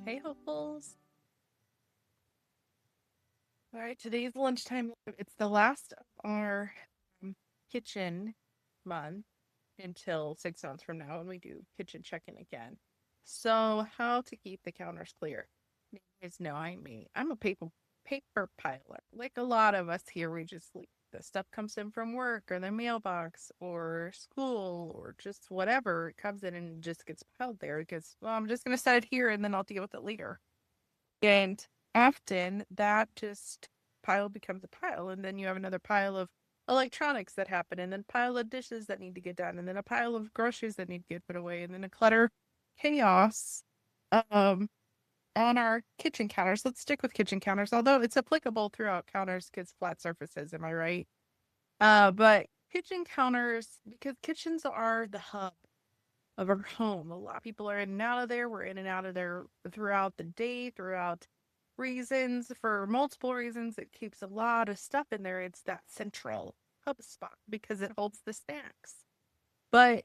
Hey, hopefuls. All right, today's lunchtime. It's the last of our kitchen month until 6 months from now when we do kitchen check-in again. So, how to keep the counters clear? You guys know I'm a paper piler. Like a lot of us here, we just leave the stuff comes in from work or the mailbox or school or just whatever. It comes in and just gets piled there because, well, I'm just gonna set it here and then I'll deal with it later. And often that just pile becomes a pile, and then you have another pile of electronics that happen, and then pile of dishes that need to get done, and then a pile of groceries that need to get put away, and then a clutter chaos um on our kitchen counters. Let's stick with kitchen counters, although it's applicable throughout counters because flat surfaces, am I right? But kitchen counters, because kitchens are the hub of our home. A lot of people are in and out of there. We're in and out of there throughout the day, throughout reasons, for multiple reasons. It keeps a lot of stuff in there. It's that central hub spot because it holds the snacks. But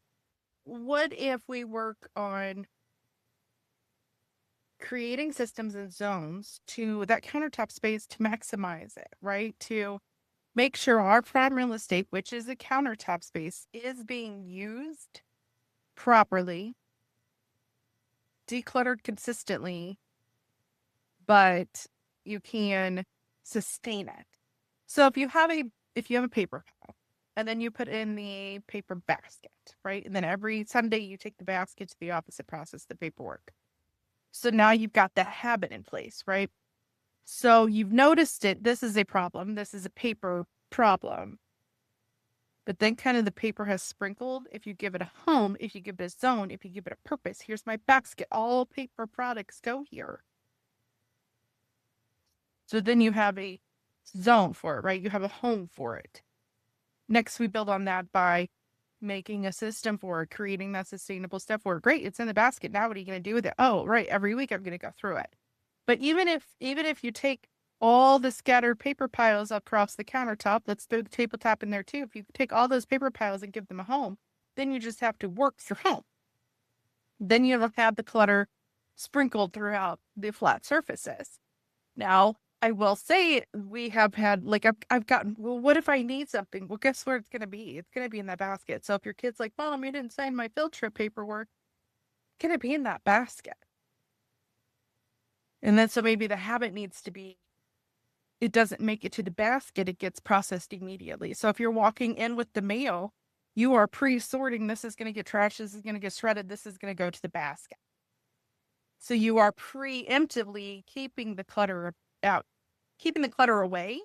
what if we work on creating systems and zones to that countertop space to maximize it, right? To make sure our prime real estate, which is a countertop space, is being used properly, decluttered consistently, but you can sustain it. So if you have a paper pile and then you put in the paper basket, right? And then every Sunday you take the basket to the office and process the paperwork. So now you've got that habit in place, right? So you've noticed it. This is a problem. This is a paper problem. But then kind of the paper has sprinkled. If you give it a home, if you give it a zone, if you give it a purpose, here's my basket. All paper products go here. So then you have a zone for it, right? You have a home for it. Next, we build on that by making a system for it, creating that sustainable stuff for it. Great, it's in the basket. Now what are you going to do with it? Oh, right. Every week I'm going to go through it. But even if you take all the scattered paper piles across the countertop, let's throw the tabletop in there too. If you take all those paper piles and give them a home, then you just have to work your home. Then you'll have the clutter sprinkled throughout the flat surfaces. Now, I will say we have had like I've gotten, well, what if I need something? Well, guess where it's gonna be? It's gonna be in that basket. So if your kid's like, Mom, you didn't sign my field trip paperwork, it's gonna be in that basket. And then so maybe the habit needs to be it doesn't make it to the basket, it gets processed immediately. So if you're walking in with the mail, you are pre-sorting, this is gonna get trashed, this is gonna get shredded, this is gonna go to the basket. So you are preemptively keeping the clutter out, keeping the clutter away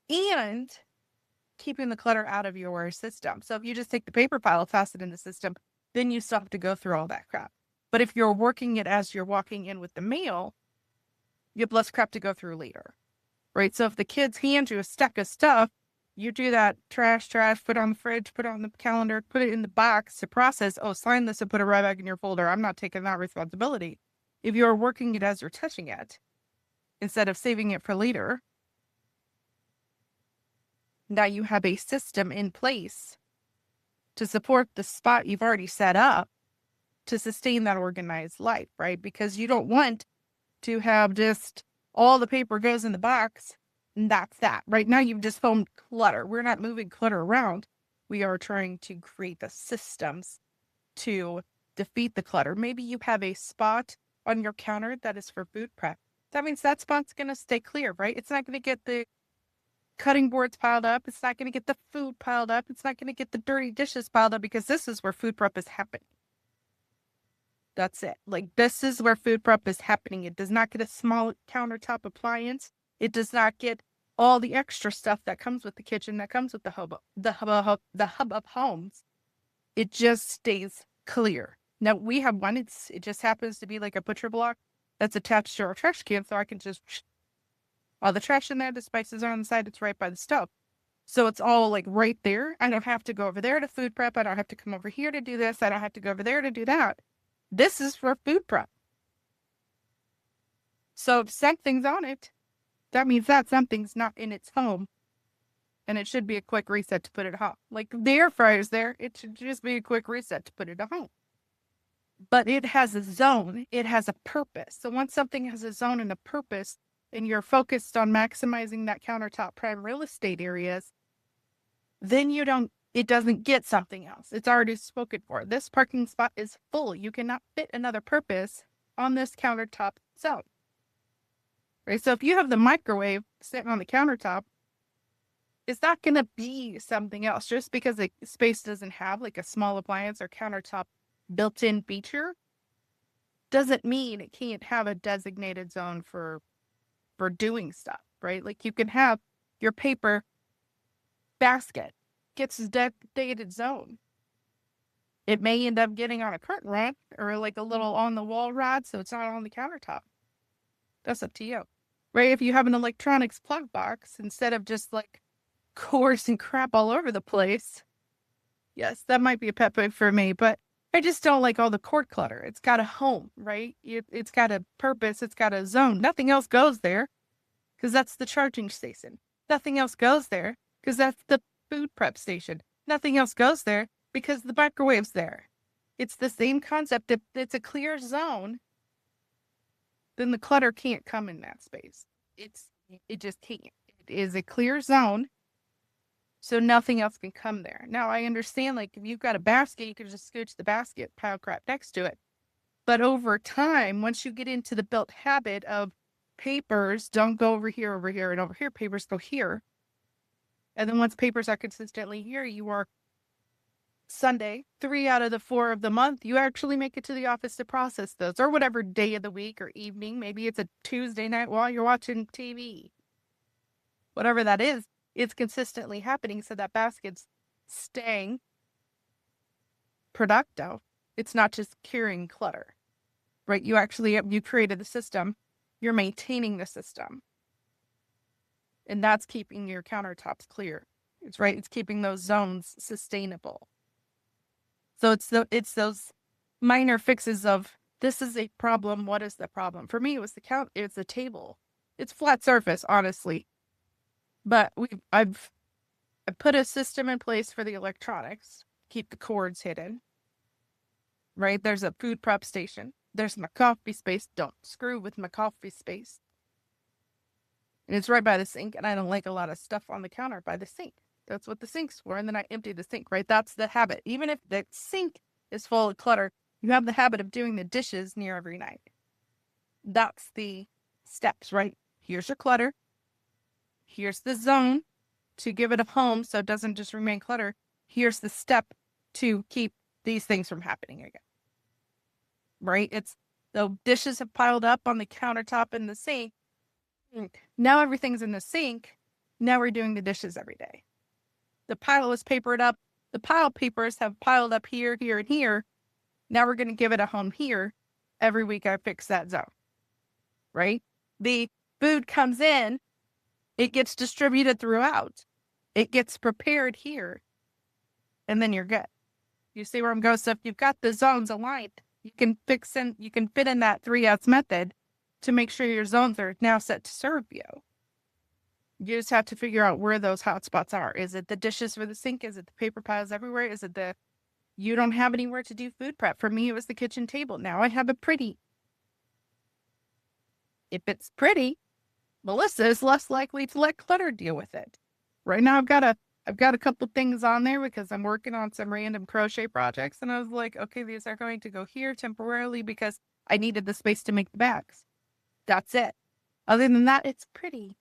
and keeping the clutter out of your system. So if you just take the paper pile, toss it in the system, then you still have to go through all that crap. But if you're working it as you're walking in with the mail, you have less crap to go through later, right? So if the kids hand you a stack of stuff, you do that trash, put it on the fridge, put it on the calendar, put it in the box to process. Oh, sign this and put it right back in your folder. I'm not taking that responsibility. If you're working it as you're touching it, instead of saving it for later, now you have a system in place to support the spot you've already set up to sustain that organized life, right? Because you don't want to have just all the paper goes in the box and that's that. Right now you've just foamed clutter. We're not moving clutter around. We are trying to create the systems to defeat the clutter. Maybe you have a spot on your counter that is for food prep. That means that spot's going to stay clear, right? It's not going to get the cutting boards piled up. It's not going to get the food piled up. It's not going to get the dirty dishes piled up because this is where food prep is happening. That's it. Like, this is where food prep is happening. It does not get a small countertop appliance. It does not get all the extra stuff that comes with the kitchen, that comes with the hub of homes. It just stays clear. Now we have one. It just happens to be like a butcher block that's attached to our trash can, so I can just all the trash in there. The spices are on the side. It's right by the stove. So it's all like right there. I don't have to go over there to food prep. I don't have to come over here to do this. I don't have to go over there to do that. This is for food prep. So if something's on it, that means that something's not in its home. And it should be a quick reset to put it home. Like the air fryer's there, it should just be a quick reset to put it at home. but it has a zone, it has a purpose. So once something has a zone and a purpose, and you're focused on maximizing that countertop prime real estate areas, then it doesn't get something else. It's already spoken for. This parking spot is full. You cannot fit another purpose on this countertop zone. Right? So if you have the microwave sitting on the countertop, it's not going to be something else just because the space doesn't have like a small appliance or countertop built-in feature doesn't mean it can't have a designated zone for doing stuff, right? Like you can have your paper basket gets a designated zone. It may end up getting on a curtain rod or like a little on the wall rod, so it's not on the countertop. That's up to you, right? If you have an electronics plug box instead of just like cords and crap all over the place, yes, that might be a pet peeve for me, but I just don't like all the cord clutter. It's got a home, right? It's got a purpose. It's got a zone. Nothing else goes there because that's the charging station. Nothing else goes there because that's the food prep station. Nothing else goes there because the microwave's there. It's the same concept. If it's a clear zone, then the clutter can't come in that space. It just can't. It is a clear zone, so nothing else can come there. Now, I understand, like, if you've got a basket, you can just scooch the basket, pile crap next to it. But over time, once you get into the built habit of papers don't go over here, and over here, papers go here. And then once papers are consistently here, you are Sunday, 3 out of the 4 of the month, you actually make it to the office to process those, or whatever day of the week or evening. Maybe it's a Tuesday night while you're watching TV. Whatever that is, it's consistently happening so that basket's staying productive. It's not just carrying clutter, right? You created the system. You're maintaining the system. And that's keeping your countertops clear. It's keeping those zones sustainable. So it's those minor fixes of this is a problem. What is the problem? For me, it was it's the table. It's flat surface, honestly. But I've put a system in place for the electronics, keep the cords hidden. Right? There's a food prep station. There's my coffee space. Don't screw with my coffee space. And it's right by the sink, and I don't like a lot of stuff on the counter by the sink. That's what the sink's for, and then I empty the sink, right? That's the habit. Even if the sink is full of clutter, you have the habit of doing the dishes near every night. That's the steps, right? Here's your clutter. Here's the zone to give it a home so it doesn't just remain clutter. Here's the step to keep these things from happening again. Right? It's the dishes have piled up on the countertop in the sink. Now everything's in the sink. Now we're doing the dishes every day. The pile is papered up. The pile papers have piled up here, here, and here. Now we're going to give it a home here. Every week I fix that zone. Right? The food comes in. It gets distributed throughout. It gets prepared here. And then you're good. You see where I'm going? So if you've got the zones aligned, you can fit in that 3S method to make sure your zones are now set to serve you. You just have to figure out where those hot spots are. Is it the dishes for the sink? Is it the paper piles everywhere? Is it you don't have anywhere to do food prep? For me, it was the kitchen table. Now I have a pretty. If it's pretty, Melissa is less likely to let clutter deal with it. Right now, I've got a couple things on there because I'm working on some random crochet projects, and I was like, okay, these are going to go here temporarily because I needed the space to make the bags. That's it. Other than that, it's pretty.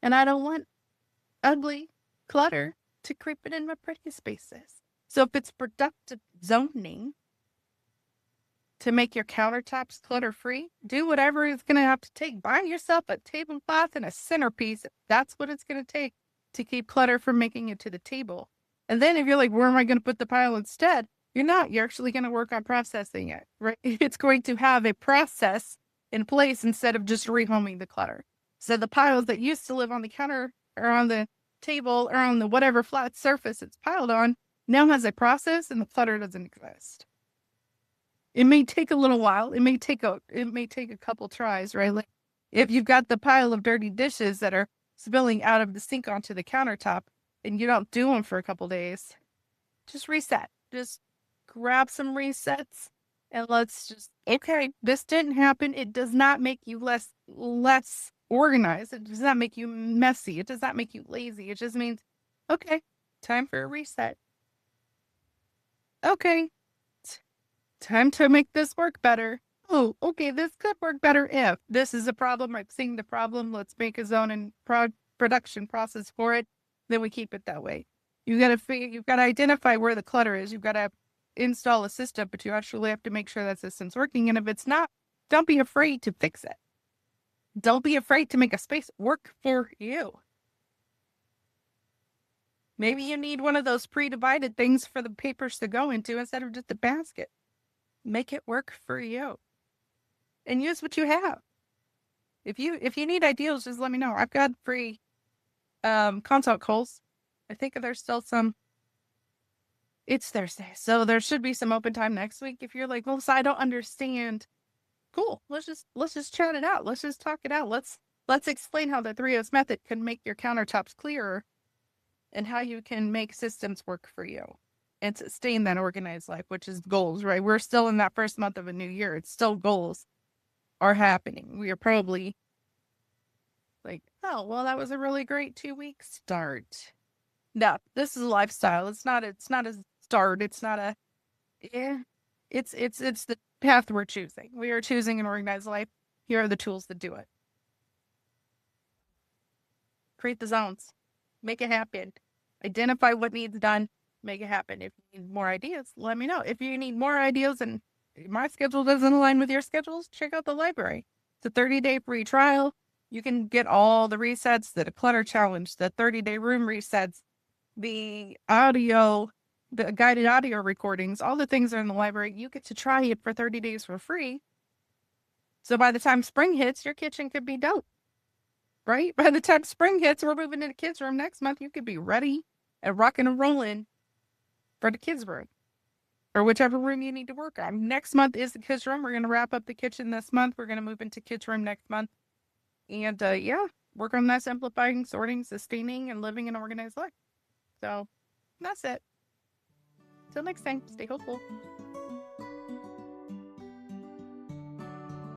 And I don't want ugly clutter to creep it in my pretty spaces. So if it's productive zoning to make your countertops clutter-free, do whatever it's going to have to take. Buy yourself a tablecloth and a centerpiece. That's what it's going to take to keep clutter from making it to the table. And then if you're like, where am I going to put the pile instead? You're not. You're actually going to work on processing it, right? It's going to have a process in place instead of just rehoming the clutter. So the piles that used to live on the counter or on the table or on the whatever flat surface it's piled on now has a process and the clutter doesn't exist. It may take a little while. It may take a couple tries, right? Like if you've got the pile of dirty dishes that are spilling out of the sink onto the countertop and you don't do them for a couple days, just reset. Just grab some resets And let's just, okay, this didn't happen. It does not make you less organized. It does not make you messy. It does not make you lazy. It just means, okay, time for a reset. Okay, time to make this work better. Oh, okay, this could work better if this is a problem. I'm seeing the problem. Let's make a zone and production process for it. Then we keep it that way. You've got to identify where the clutter is. You've got to install a system, but you actually have to make sure that system's working. And if it's not, don't be afraid to fix it. Don't be afraid to make a space work for you. Maybe you need one of those pre-divided things for the papers to go into instead of just a basket. Make it work for you. And use what you have. If you need ideas, just let me know. I've got free consult calls. I think there's still some. It's Thursday, so there should be some open time next week. If you're like, Melissa, I don't understand. Cool. Let's just chat it out. Let's just talk it out. Let's explain how the 3O's method can make your countertops clearer and how you can make systems work for you and sustain that organized life, which is goals, right? We're still in that first month of a new year. It's still goals are happening. We are probably like, oh, well, that was a really great 2 week start. No, this is a lifestyle. It's not a start. It's not a, yeah, it's the path we're choosing. We are choosing an organized life. Here are the tools that do it. Create the zones. Make it happen. Identify what needs done. Make it happen. If you need more ideas, let me know. If you need more ideas and my schedule doesn't align with your schedules, check out the library. It's a 30-day free trial. You can get all the resets, the clutter challenge, the 30-day room resets, the audio, the guided audio recordings, all the things are in the library. You get to try it for 30 days for free. So by the time spring hits, your kitchen could be dope, right? By the time spring hits, we're moving into kids' room next month. You could be ready and rocking and rolling for the kids' room or whichever room you need to work on. Next month is the kids' room. We're going to wrap up the kitchen this month. We're going to move into kids' room next month. And yeah, work on that simplifying, sorting, sustaining, and living an organized life. So that's it. Till next time, stay hopeful.